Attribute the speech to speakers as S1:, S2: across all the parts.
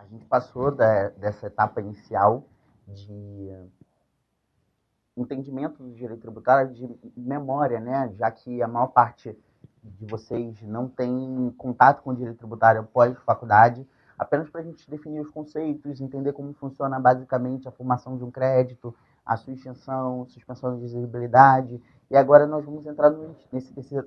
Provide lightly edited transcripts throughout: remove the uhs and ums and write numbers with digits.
S1: A gente passou dessa etapa inicial de entendimento do direito tributário de memória, né? Já que a maior parte de vocês não tem contato com o direito tributário pós-faculdade, apenas para a gente definir os conceitos, entender como funciona basicamente a formação de um crédito, a sua extinção, suspensão de exigibilidade. E agora nós vamos entrar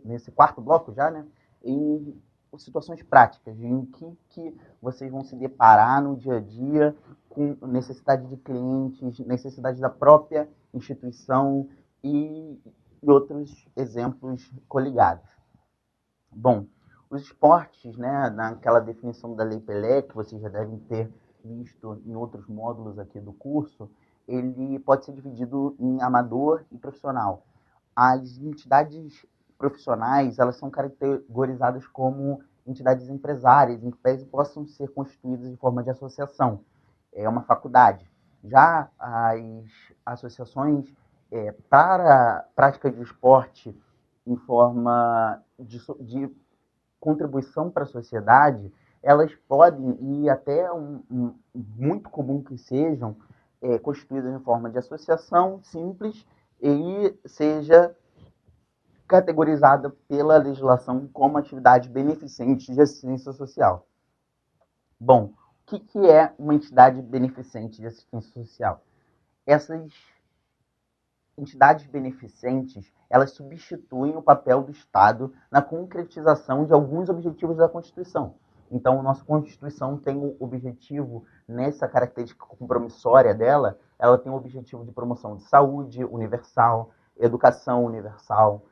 S1: nesse quarto bloco já, né? Em situações práticas, em que vocês vão se deparar no dia a dia com necessidade de clientes, necessidade da própria instituição e outros exemplos coligados. Bom, os esportes, né, naquela definição da Lei Pelé, que vocês já devem ter visto em outros módulos aqui do curso, ele pode ser dividido em amador e profissional. As entidades profissionais, elas são categorizadas como entidades empresárias, em que possam ser constituídas em forma de associação. É uma faculdade. Já as associações para prática de esporte em forma de contribuição para a sociedade, elas podem, e até muito comum que sejam, constituídas em forma de associação simples e seja categorizada pela legislação como atividade beneficente de assistência social. Bom, o que é uma entidade beneficente de assistência social? Essas entidades beneficentes, elas substituem o papel do Estado na concretização de alguns objetivos da Constituição. Então, a nossa Constituição tem o objetivo, nessa característica compromissória dela, ela tem o objetivo de promoção de saúde universal, educação universal,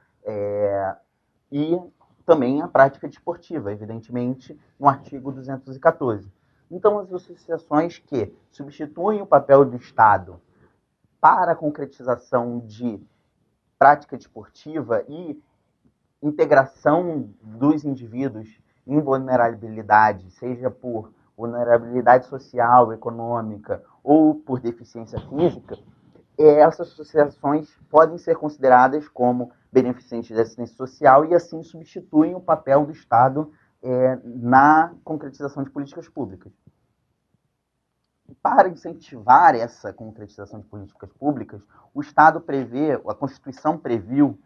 S1: e também a prática desportiva, evidentemente, no artigo 214. Então, as associações que substituem o papel do Estado para a concretização de prática desportiva e integração dos indivíduos em vulnerabilidade, seja por vulnerabilidade social, econômica ou por deficiência física, essas associações podem ser consideradas como beneficentes de assistência social e assim substituem o papel do Estado na concretização de políticas públicas. Para incentivar essa concretização de políticas públicas, o Estado prevê, a Constituição previu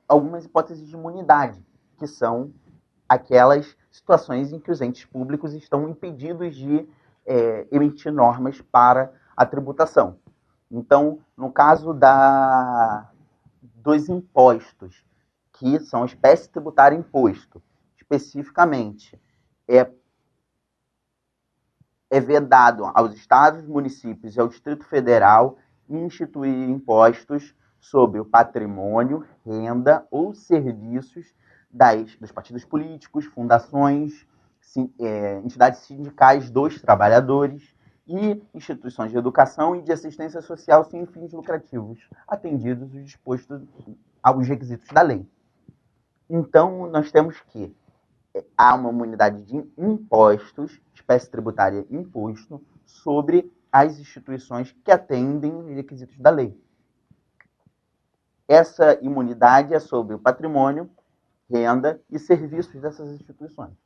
S1: algumas hipóteses de imunidade, que são aquelas situações em que os entes públicos estão impedidos de emitir normas para a tributação. Então, no caso dos impostos, que são espécie tributária imposto, especificamente, é vedado aos estados, municípios e ao Distrito Federal instituir impostos sobre o patrimônio, renda ou serviços dos partidos políticos, fundações, entidades sindicais dos trabalhadores e instituições de educação e de assistência social sem fins lucrativos, atendidos os dispostos aos requisitos da lei. Então, nós temos que há uma imunidade de impostos, espécie tributária imposto, sobre as instituições que atendem os requisitos da lei. Essa imunidade é sobre o patrimônio, renda e serviços dessas instituições.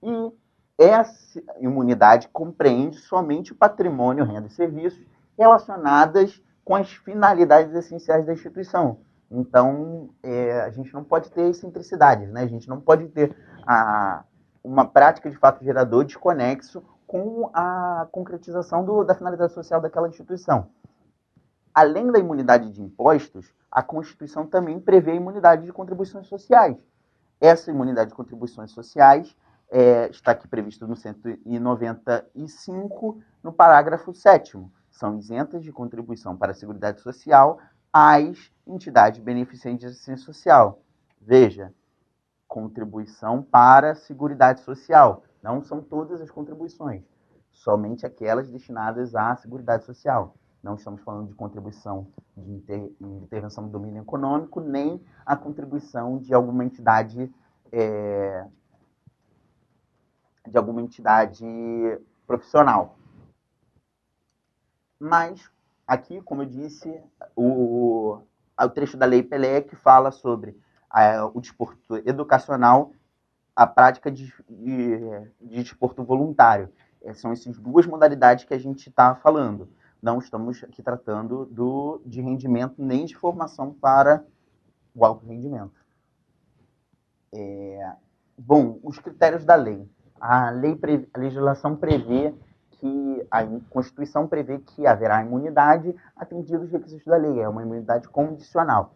S1: E essa imunidade compreende somente o patrimônio, renda e serviços relacionadas com as finalidades essenciais da instituição. Então, a gente não pode ter excentricidades, né? A gente não pode ter uma prática de fato gerador desconexo com a concretização da finalidade social daquela instituição. Além da imunidade de impostos, a Constituição também prevê a imunidade de contribuições sociais. Essa imunidade de contribuições sociais está aqui previsto no 195, no parágrafo 7º. São isentas de contribuição para a Seguridade Social as entidades beneficentes de assistência social. Veja, contribuição para a Seguridade Social. Não são todas as contribuições, somente aquelas destinadas à Seguridade Social. Não estamos falando de contribuição de intervenção do domínio econômico, nem a contribuição de alguma entidade profissional. Mas, aqui, como eu disse, o trecho da Lei Pelé que fala sobre o desporto educacional a prática de desporto voluntário. São essas duas modalidades que a gente está falando. Não estamos aqui tratando de rendimento nem de formação para o alto rendimento. Bom, os critérios da lei. A legislação prevê que a Constituição prevê que haverá imunidade atendidos os requisitos da lei. É uma imunidade condicional.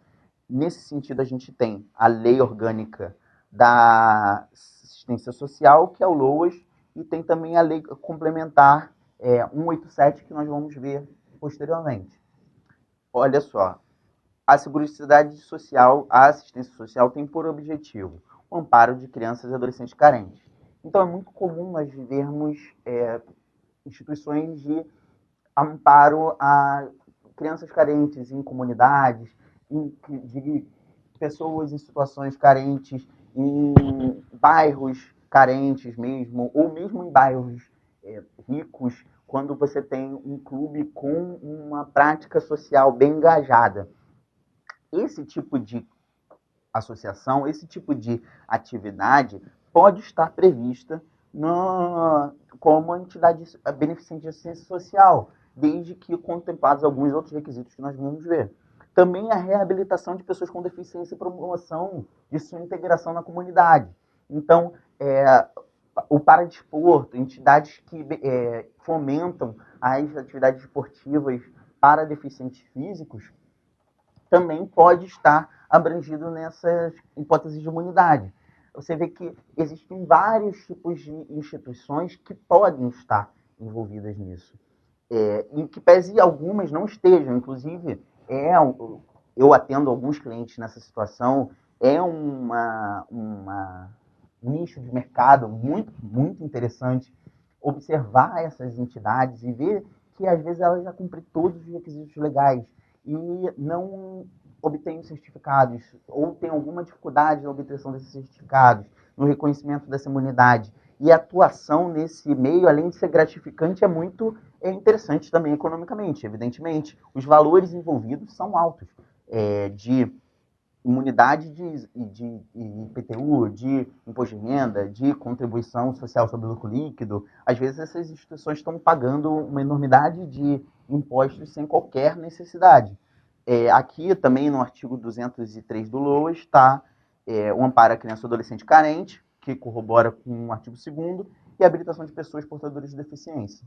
S1: Nesse sentido, a gente tem a Lei Orgânica da Assistência Social, que é o LOAS, e tem também a Lei Complementar 187, que nós vamos ver posteriormente. Olha só, a Seguridade Social, a assistência social tem por objetivo o amparo de crianças e adolescentes carentes. Então, é muito comum nós vermos instituições de amparo a crianças carentes em comunidades, de pessoas em situações carentes, em bairros carentes mesmo, ou mesmo em bairros ricos, quando você tem um clube com uma prática social bem engajada. Esse tipo de associação, esse tipo de atividade pode estar prevista como entidade beneficente de assistência social, desde que contemplados alguns outros requisitos que nós vamos ver. Também a reabilitação de pessoas com deficiência e promoção de sua integração na comunidade. Então, o paradesporto, entidades que fomentam as atividades esportivas para deficientes físicos, também pode estar abrangido nessas hipóteses de imunidade. Você vê que existem vários tipos de instituições que podem estar envolvidas nisso. Em que pese algumas não estejam, inclusive, eu atendo alguns clientes nessa situação, é um nicho de mercado muito, muito interessante observar essas entidades e ver que, às vezes, elas já cumprem todos os requisitos legais e não obtêm os certificados, ou tem alguma dificuldade na obtenção desses certificados, no reconhecimento dessa imunidade. E a atuação nesse meio, além de ser gratificante, é muito interessante também economicamente, evidentemente. Os valores envolvidos são altos, de imunidade de IPTU, de imposto de renda, de contribuição social sobre o lucro líquido. Às vezes essas instituições estão pagando uma enormidade de impostos sem qualquer necessidade. Aqui também no artigo 203 do LOA está o amparo à criança e adolescente carente, que corrobora com o artigo 2º, e a habilitação de pessoas portadoras de deficiência.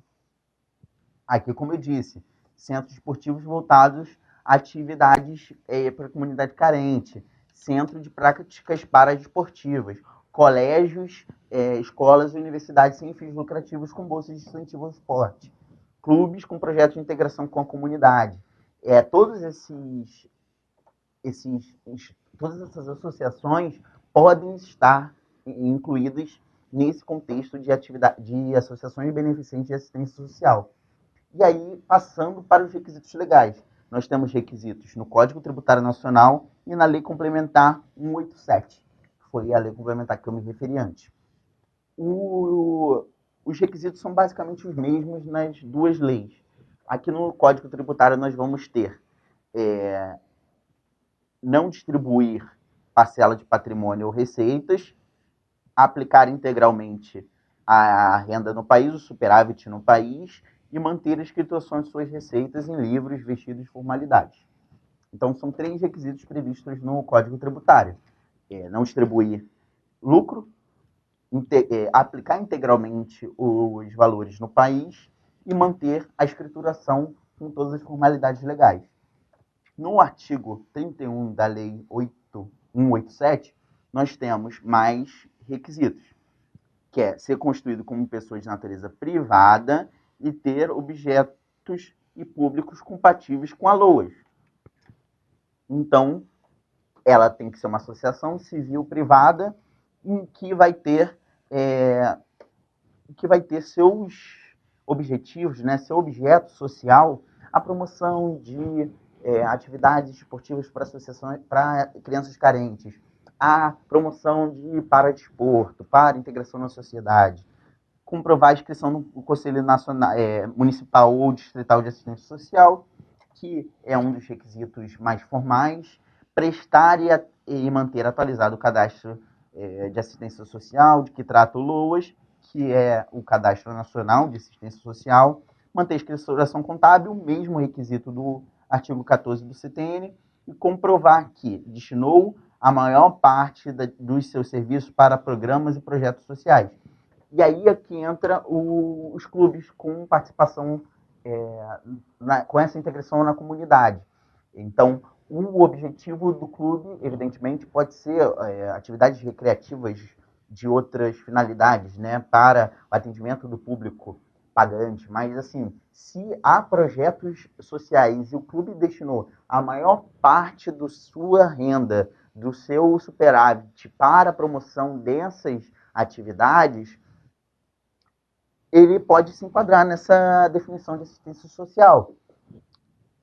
S1: Aqui, como eu disse, centros esportivos voltados a atividades para a comunidade carente, centro de práticas paradesportivas, colégios, escolas e universidades sem fins lucrativos com bolsas de incentivo ao esporte, clubes com projetos de integração com a comunidade. Todas essas associações podem estar incluídas nesse contexto de associações beneficentes de assistência social. E aí, passando para os requisitos legais. Nós temos requisitos no Código Tributário Nacional e na Lei Complementar 187, que foi a lei complementar que eu me referi antes. Os requisitos são basicamente os mesmos nas duas leis. Aqui no Código Tributário nós vamos ter não distribuir parcela de patrimônio ou receitas, aplicar integralmente a renda no país, o superávit no país, e manter a escrituação de suas receitas em livros vestidos de formalidades. Então, são 3 requisitos previstos no Código Tributário. Não distribuir lucro, aplicar integralmente os valores no país e manter a escrituração com todas as formalidades legais. No artigo 31 da Lei 187, nós temos mais requisitos, que é ser constituído como pessoa de natureza privada e ter objetos e públicos compatíveis com a LOAS. Então, ela tem que ser uma associação civil privada em que vai ter seus objetivos, né, seu objeto social, a promoção de atividades esportivas para associações para crianças carentes, a promoção de paradesporto, para integração na sociedade, comprovar a inscrição no Conselho Nacional, Municipal ou Distrital de Assistência Social, que é um dos requisitos mais formais, prestar e manter atualizado o cadastro de Assistência Social, de que trata o LOAS, que é o Cadastro Nacional de Assistência Social, manter a escrituração contábil, mesmo requisito do artigo 14 do CTN, e comprovar que destinou a maior parte dos seus serviços para programas e projetos sociais. E aí é que entra os clubes com participação, com essa integração na comunidade. Então, o objetivo do clube, evidentemente, pode ser atividades recreativas de outras finalidades, né, para o atendimento do público pagante, mas assim, se há projetos sociais e o clube destinou a maior parte da sua renda, do seu superávit para a promoção dessas atividades, ele pode se enquadrar nessa definição de assistência social.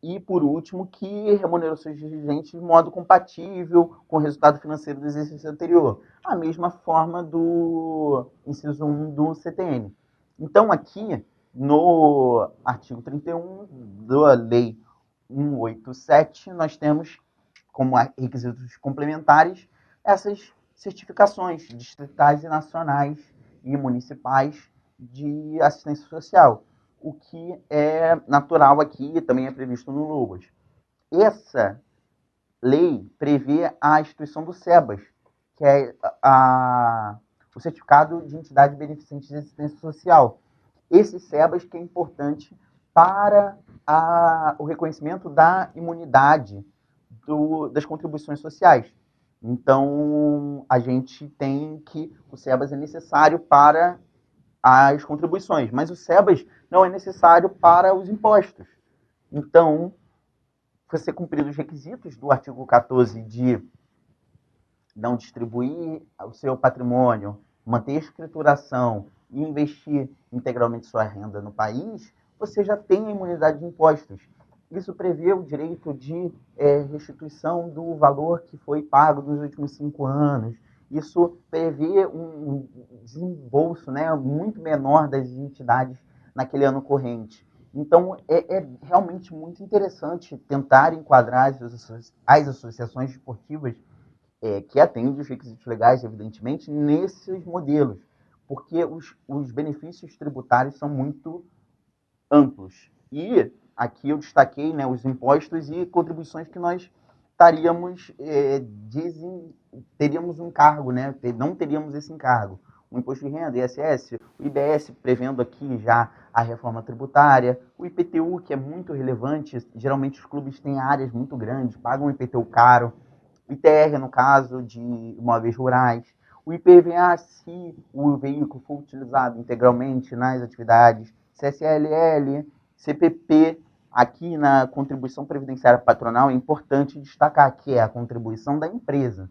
S1: E, por último, que remunerou seus dirigentes de modo compatível com o resultado financeiro do exercício anterior. A mesma forma do inciso 1 do CTN. Então, aqui, no artigo 31 da Lei 187, nós temos, como requisitos complementares, essas certificações distritais e nacionais e municipais de assistência social, o que é natural aqui, também é previsto no LOAS. Essa lei prevê a instituição do SEBAS, que é o Certificado de Entidade Beneficente de Assistência Social. Esse SEBAS que é importante para o reconhecimento da imunidade das contribuições sociais. Então, a gente tem que o SEBAS é necessário para as contribuições, mas o SEBAS não é necessário para os impostos. Então, você cumprir os requisitos do artigo 14 de não distribuir o seu patrimônio, manter a escrituração e investir integralmente sua renda no país, você já tem a imunidade de impostos. Isso prevê o direito de restituição do valor que foi pago nos últimos 5 anos. Isso prevê um desembolso, né, muito menor das entidades naquele ano corrente. Então, é realmente muito interessante tentar enquadrar as associações esportivas que atendem os requisitos legais, evidentemente, nesses modelos, porque os benefícios tributários são muito amplos. E aqui eu destaquei, né, os impostos e contribuições que nós teríamos um encargo, né? Não teríamos esse encargo. O imposto de renda, ISS, o IBS, prevendo aqui já a reforma tributária, o IPTU, que é muito relevante, geralmente os clubes têm áreas muito grandes, pagam um IPTU caro, o ITR, no caso de imóveis rurais, o IPVA, se o veículo for utilizado integralmente nas atividades, CSLL, CPP. Aqui na contribuição previdenciária patronal é importante destacar que é a contribuição da empresa.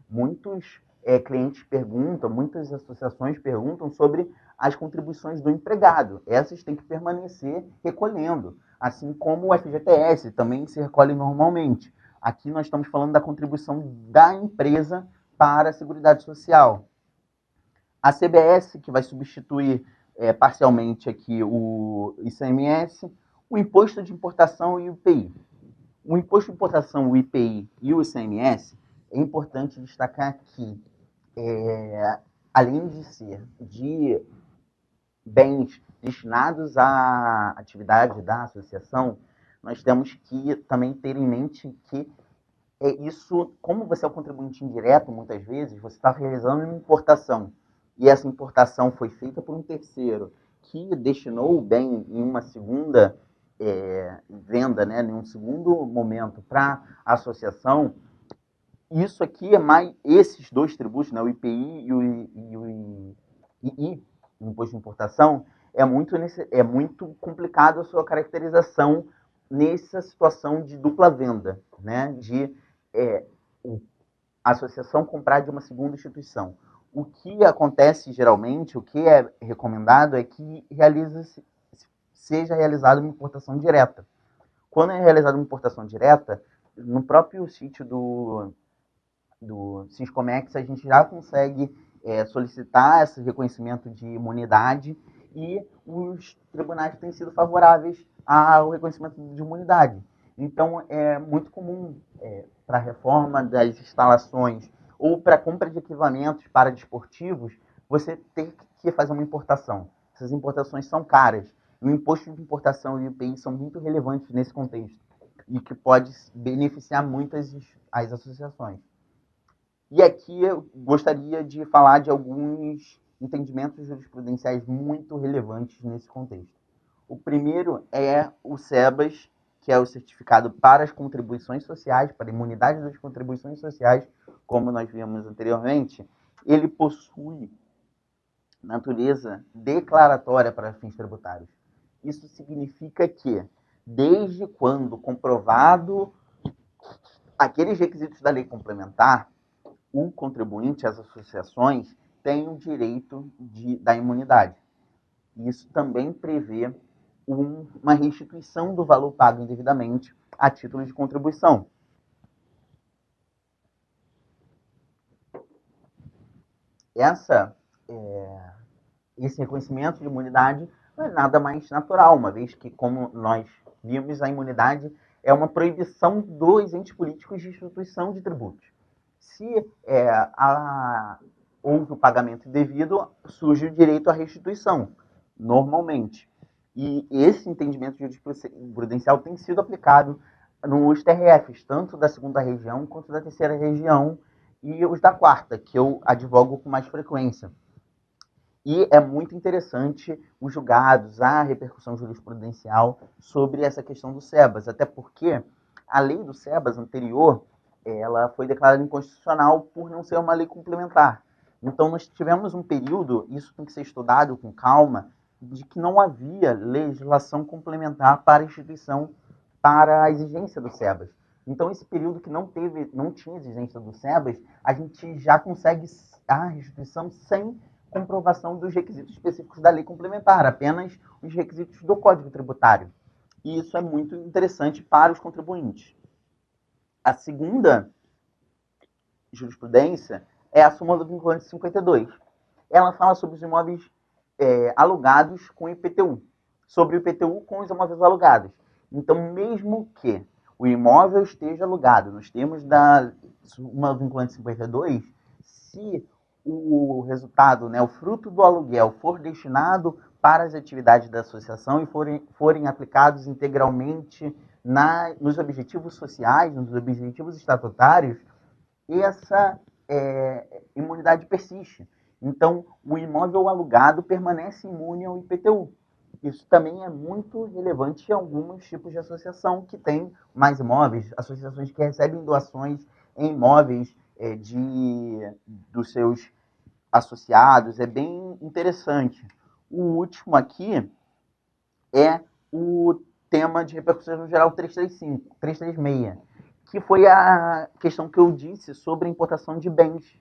S1: Muitos clientes perguntam, muitas associações perguntam sobre as contribuições do empregado. Essas têm que permanecer recolhendo, assim como o FGTS também se recolhe normalmente. Aqui nós estamos falando da contribuição da empresa para a Seguridade Social. A CBS, que vai substituir parcialmente aqui o ICMS, o Imposto de Importação e o IPI. O Imposto de Importação, o IPI e o ICMS, é importante destacar que, além de ser de bens destinados à atividade da associação, nós temos que também ter em mente que isso, como você é o contribuinte indireto, muitas vezes, você está realizando uma importação, e essa importação foi feita por um terceiro, que destinou o bem em uma segunda venda, né, em um segundo momento para a associação. Isso aqui é mais, esses dois tributos, né, o IPI e o II, o Imposto de Importação, é muito complicado a sua caracterização nessa situação de dupla venda, né, de a associação comprar de uma segunda instituição. O que acontece geralmente, o que é recomendado é que seja realizada uma importação direta. Quando é realizada uma importação direta, no próprio sítio do Siscomex, a gente já consegue solicitar esse reconhecimento de imunidade e os tribunais têm sido favoráveis ao reconhecimento de imunidade. Então, é muito comum para a reforma das instalações ou para compra de equipamentos para desportivos, você ter que fazer uma importação. Essas importações são caras. O imposto de importação e o IPI são muito relevantes nesse contexto e que pode beneficiar muitas as associações. E aqui eu gostaria de falar de alguns entendimentos jurisprudenciais muito relevantes nesse contexto. O primeiro é o SEBAS, que é o Certificado para as Contribuições Sociais, para a imunidade das contribuições sociais, como nós vimos anteriormente. Ele possui natureza declaratória para fins tributários. Isso significa que, desde quando comprovado aqueles requisitos da lei complementar, o contribuinte, as associações, têm o direito da imunidade. Isso também prevê uma restituição do valor pago indevidamente a título de contribuição. Esse reconhecimento de imunidade não é nada mais natural, uma vez que, como nós vimos, a imunidade é uma proibição dos entes políticos de instituição de tributos. Se houve o pagamento indevido, surge o direito à restituição, normalmente. E esse entendimento jurisprudencial tem sido aplicado nos TRFs, tanto da segunda região quanto da terceira região, e os da quarta, que eu advogo com mais frequência. E é muito interessante os julgados, a repercussão jurisprudencial sobre essa questão do SEBAS, até porque a lei do SEBAS anterior, ela foi declarada inconstitucional por não ser uma lei complementar. Então, nós tivemos um período, isso tem que ser estudado com calma, de que não havia legislação complementar para a instituição, para a exigência do SEBAS. Então, esse período que não tinha exigência do SEBAS, a gente já consegue a restituição sem comprovação dos requisitos específicos da lei complementar, apenas os requisitos do Código Tributário. E isso é muito interessante para os contribuintes. A segunda jurisprudência é a súmula vinculante 52. Ela fala sobre os imóveis alugados com IPTU, sobre o IPTU com os imóveis alugados. Então, mesmo que o imóvel esteja alugado nos termos da súmula vinculante 52, se o resultado, o fruto do aluguel for destinado para as atividades da associação e forem aplicados integralmente nos objetivos sociais, nos objetivos estatutários, essa imunidade persiste. Então, o imóvel alugado permanece imune ao IPTU. Isso também é muito relevante em alguns tipos de associação que têm mais imóveis, associações que recebem doações em imóveis dos seus associados. É bem interessante. O último aqui é o tema de repercussões no geral 336, que foi a questão que eu disse sobre a importação de bens.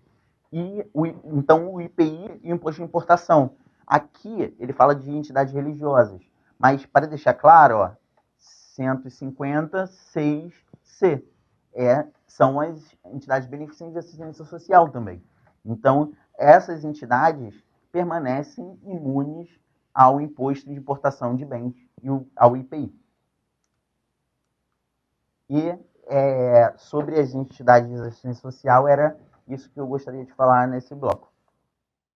S1: Então, o IPI e o imposto de importação. Aqui, ele fala de entidades religiosas. Mas, para deixar claro, 156C são as entidades beneficentes de assistência social também. Então, essas entidades permanecem imunes ao imposto de importação de bens e ao IPI. E sobre as entidades de assistência social, era isso que eu gostaria de falar nesse bloco.